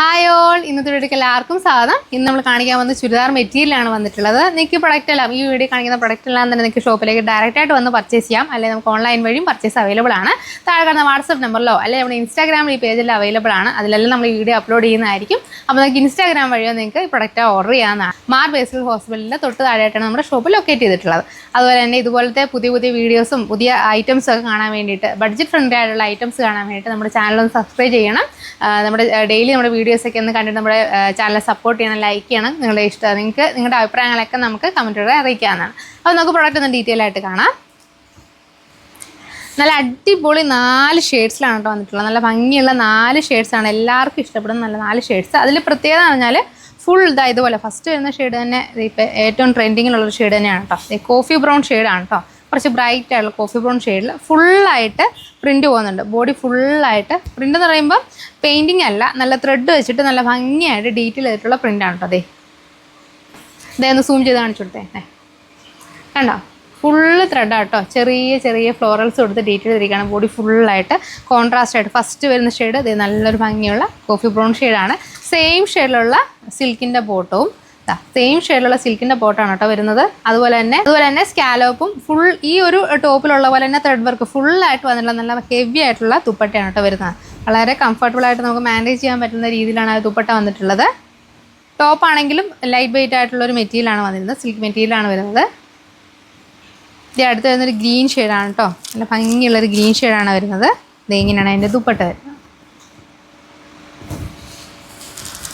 Hi all, ഇന്നത്തെ വീഡിയോക്ക് എല്ലാവർക്കും സ്വാഗതം. ഇന്ന് നമ്മൾ കാണിക്കാൻ വന്ന ചുരിദാർ മെറ്റീരിയലാണ് വന്നിട്ടുള്ളത്. നിങ്ങൾക്ക് പ്രൊഡക്റ്റ് എല്ലാം ഈ വീഡിയോ കാണിക്കുന്ന പ്രൊഡക്റ്റ് എല്ലാം തന്നെ നിങ്ങൾക്ക് ഷോപ്പിലേക്ക് ഡയറക്റ്റായിട്ട് വന്ന് പർച്ചേസ് ചെയ്യാം, അല്ലെങ്കിൽ നമുക്ക് ഓൺലൈൻ വഴിയും പർച്ചേസ് അവൈലബിൾ ആണ്. താഴെ കാണുന്ന വാട്സപ്പ് നമ്പറിലോ അല്ലെങ്കിൽ നമ്മുടെ ഇൻസ്റ്റാഗ്രാമിൽ ഈ പേജിൽ അവൈലബിൾ ആണ്. അതിലെല്ലാം നമ്മൾ ഈ വീഡിയോ അപ്ലോഡ് ചെയ്യുന്നതായിരിക്കും. അപ്പോൾ നിങ്ങൾക്ക് ഇൻസ്റ്റാഗ്രാം വഴിയോ നിങ്ങൾക്ക് ഈ പ്രൊഡക്റ്റ് ഓർഡർ ചെയ്യാവുന്നതാണ്. മാർ ബേസിൽ ഹോസ്പിറ്റലിൻ്റെ തൊട്ട് താഴെയായിട്ടാണ് നമ്മുടെ ഷോപ്പ് ലൊക്കേറ്റ് ചെയ്തിട്ടുള്ളത്. അതുപോലെ തന്നെ ഇതുപോലത്തെ പുതിയ പുതിയ വീഡിയോസും പുതിയ ഐറ്റംസും ഒക്കെ കാണാൻ വേണ്ടിയിട്ട്, ബഡ്ജറ്റ് ഫ്രണ്ട്ലി ആയിട്ടുള്ള ഐറ്റംസ് കാണാൻ വേണ്ടിയിട്ട് നമ്മുടെ ചാനലൊന്ന് സബ്സ്ക്രൈബ് ചെയ്യണം. നമ്മുടെ ഡെയിലി നമ്മുടെ വീഡിയോസൊക്കെ ഒന്ന് കണ്ടിട്ട് നമ്മുടെ ചാനൽ സപ്പോർട്ട് ചെയ്യണം, ലൈക്ക് ചെയ്യണം. നിങ്ങളുടെ ഇഷ്ടം, നിങ്ങൾക്ക് നിങ്ങളുടെ അഭിപ്രായങ്ങളൊക്കെ നമുക്ക് കമൻറ്റിലൂടെ അറിയിക്കാവുന്നതാണ്. അപ്പോൾ നമുക്ക് പ്രൊഡക്റ്റ് ഒന്ന് ഡീറ്റെയിൽ ആയിട്ട് കാണാം. നല്ല അടിപൊളി 4 ഷെയ്ഡ്സിലാണ് കേട്ടോ വന്നിട്ടുള്ളത്. നല്ല ഭംഗിയുള്ള 4 ഷെയ്ഡ്സാണ്, എല്ലാവർക്കും ഇഷ്ടപ്പെടുന്ന നല്ല 4 ഷെയ്ഡ്സ്. അതിൽ പ്രത്യേകത എന്ന് പറഞ്ഞാൽ ഫുൾ ഇതുപോലെ ഫസ്റ്റ് വരുന്ന ഷെയ്ഡ് തന്നെ ഇപ്പോൾ ഏറ്റവും ട്രെൻഡിങ്ങിലുള്ളൊരു ഷെയ്ഡ് തന്നെയാണ് കേട്ടോ. കോഫി ബ്രൗൺ ഷെയ്ഡാണ് കേട്ടോ. കുറച്ച് ബ്രൈറ്റ് ആയിട്ടുള്ള കോഫി ബ്രൗൺ ഷെയ്ഡിൽ ഫുള്ളായിട്ട് പ്രിൻറ്റ് പോകുന്നുണ്ട്. ബോഡി ഫുള്ളായിട്ട് പ്രിൻ്റ് എന്ന് പറയുമ്പോൾ പെയിൻറ്റിങ് അല്ല, നല്ല ത്രെഡ് വെച്ചിട്ട് നല്ല ഭംഗിയായിട്ട് ഡീറ്റെയിൽ ആയിട്ടുള്ള പ്രിൻ്റാണ് കേട്ടോ. ഇതേ ഒന്ന് സൂം ചെയ്ത് കാണിച്ചു കൊടുത്തേ, കണ്ടോ? ഫുള്ള് ത്രെഡാണ് കേട്ടോ. ചെറിയ ചെറിയ ഫ്ലോറൽസ് കൊടുത്ത് ഡീറ്റെയിൽ ചെയ്തിരിക്കുകയാണ്. ബോഡി ഫുള്ളായിട്ട് കോൺട്രാസ്റ്റ് ആയിട്ട് ഫസ്റ്റ് വരുന്ന ഷെയ്ഡ് ഇത് നല്ലൊരു ഭംഗിയുള്ള കോഫി ബ്രൗൺ ഷെയ്ഡാണ്. സെയിം ഷെയ്ഡിലുള്ള സിൽക്കിൻ്റെ ബോട്ടവും സെയിം ഷെയ്ഡിലുള്ള സിൽക്കിൻ്റെ ബോട്ടാണ് കേട്ടോ വരുന്നത്. അതുപോലെ തന്നെ സ്കാലോപ്പും ഫുൾ ഈ ഒരു ടോപ്പിലുള്ള പോലെ തന്നെ ത്രെഡ് വർക്ക് ഫുള്ളായിട്ട് വന്നിട്ടുള്ള നല്ല ഹെവി ആയിട്ടുള്ള ദുപ്പട്ടയാണ് കേട്ടോ വരുന്നത്. വളരെ കംഫർട്ടബിളായിട്ട് നമുക്ക് മാനേജ് ചെയ്യാൻ പറ്റുന്ന രീതിയിലാണ് ആ ദുപ്പട്ട വന്നിട്ടുള്ളത്. ടോപ്പാണെങ്കിലും ലൈറ്റ് വെയിറ്റ് ആയിട്ടുള്ളൊരു മെറ്റീരിയലാണ് വന്നിരുന്നത്, സിൽക്ക് മെറ്റീരിയലാണ് വരുന്നത്. ഇത് അടുത്ത് വരുന്നൊരു ഗ്രീൻ ഷെയ്ഡാണ് കേട്ടോ. നല്ല ഭംഗിയുള്ളൊരു ഗ്രീൻ ഷെയ്ഡാണ് വരുന്നത്. ഇത് ഇങ്ങനെയാണ് അതിൻ്റെ ദുപ്പട്ട വരുന്നത്.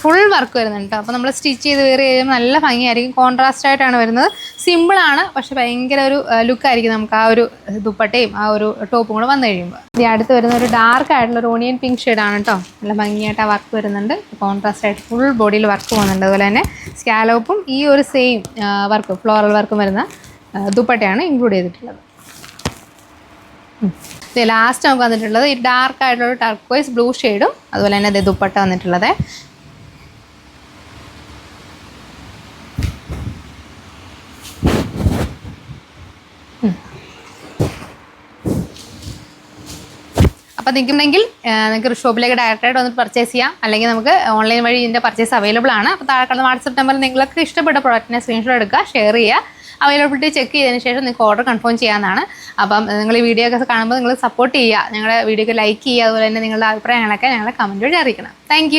ഫുൾ വർക്ക് വരുന്നുണ്ട് കേട്ടോ. അപ്പോൾ നമ്മൾ സ്റ്റിച്ച് ചെയ്ത് വേറെ ചെയ്യുമ്പോൾ നല്ല ഭംഗിയായിരിക്കും. കോൺട്രാസ്റ്റ് ആയിട്ടാണ് വരുന്നത്. സിമ്പിളാണ്, പക്ഷെ ഭയങ്കര ഒരു ലുക്കായിരിക്കും നമുക്ക് ആ ഒരു ദുപ്പട്ടയും ആ ഒരു ടോപ്പും കൂടെ വന്നു കഴിയുമ്പോൾ. ഇത് അടുത്ത് വരുന്ന ഒരു ഡാർക്ക് ആയിട്ടുള്ള ഒരു ഓണിയൻ പിങ്ക് ഷെയ്ഡാണ് കേട്ടോ. നല്ല ഭംഗിയായിട്ട് ആ വർക്ക് വരുന്നുണ്ട്. കോൺട്രാസ്റ്റ് ആയിട്ട് ഫുൾ ബോഡിയിൽ വർക്ക് പോകുന്നുണ്ട്. അതുപോലെ തന്നെ സ്കാലോപ്പും ഈ ഒരു സെയിം വർക്ക് ഫ്ലോറൽ വർക്കും വരുന്ന ദുപ്പട്ടയാണ് ഇൻക്ലൂഡ് ചെയ്തിട്ടുള്ളത്. ഇത് ലാസ്റ്റ് നമുക്ക് വന്നിട്ടുള്ളത് ഈ ഡാർക്ക് ആയിട്ടുള്ള ഒരു ടർക്വൈസ് ബ്ലൂ ഷെയ്ഡും അതുപോലെ തന്നെ ഇത് ദുപ്പട്ട വന്നിട്ടുള്ളത്. അപ്പോൾ നിൽക്കുന്നെങ്കിൽ നിങ്ങൾക്ക് ഷോപ്പിലേക്ക് ഡയറക്റ്റായിട്ട് വന്നിട്ട് പർച്ചേസ് ചെയ്യാം, അല്ലെങ്കിൽ നമുക്ക് ഓൺലൈൻ വഴി ഇതിൻ്റെ പർച്ചേസ് അവൈലബിൾ ആണ്. അപ്പോൾ താഴെ കാണുന്ന വാട്സപ്പ് നമ്പറിൽ നിങ്ങൾക്ക് ഇഷ്ടപ്പെട്ട പ്രോഡക്റ്റിനെ സ്ക്രീൻഷോട്ട് എടുക്കുക, ഷെയർ ചെയ്യുക. അവൈലബിലിറ്റി ചെക്ക് ചെയ്തതിന് ശേഷം നിങ്ങൾക്ക് ഓർഡർ കൺഫേം ചെയ്യാവുന്നതാണ്. അപ്പം നിങ്ങൾ ഈ വീഡിയോ ഒക്കെ കാണുമ്പോൾ നിങ്ങൾ സപ്പോർട്ട് ചെയ്യുക, ഞങ്ങളുടെ വീഡിയോക്ക് ലൈക്ക് ചെയ്യുക. അതുപോലെ തന്നെ നിങ്ങളുടെ അഭിപ്രായങ്ങളൊക്കെ ഞങ്ങളെ കമൻറ്റ് വഴി അറിയിക്കണം. താങ്ക്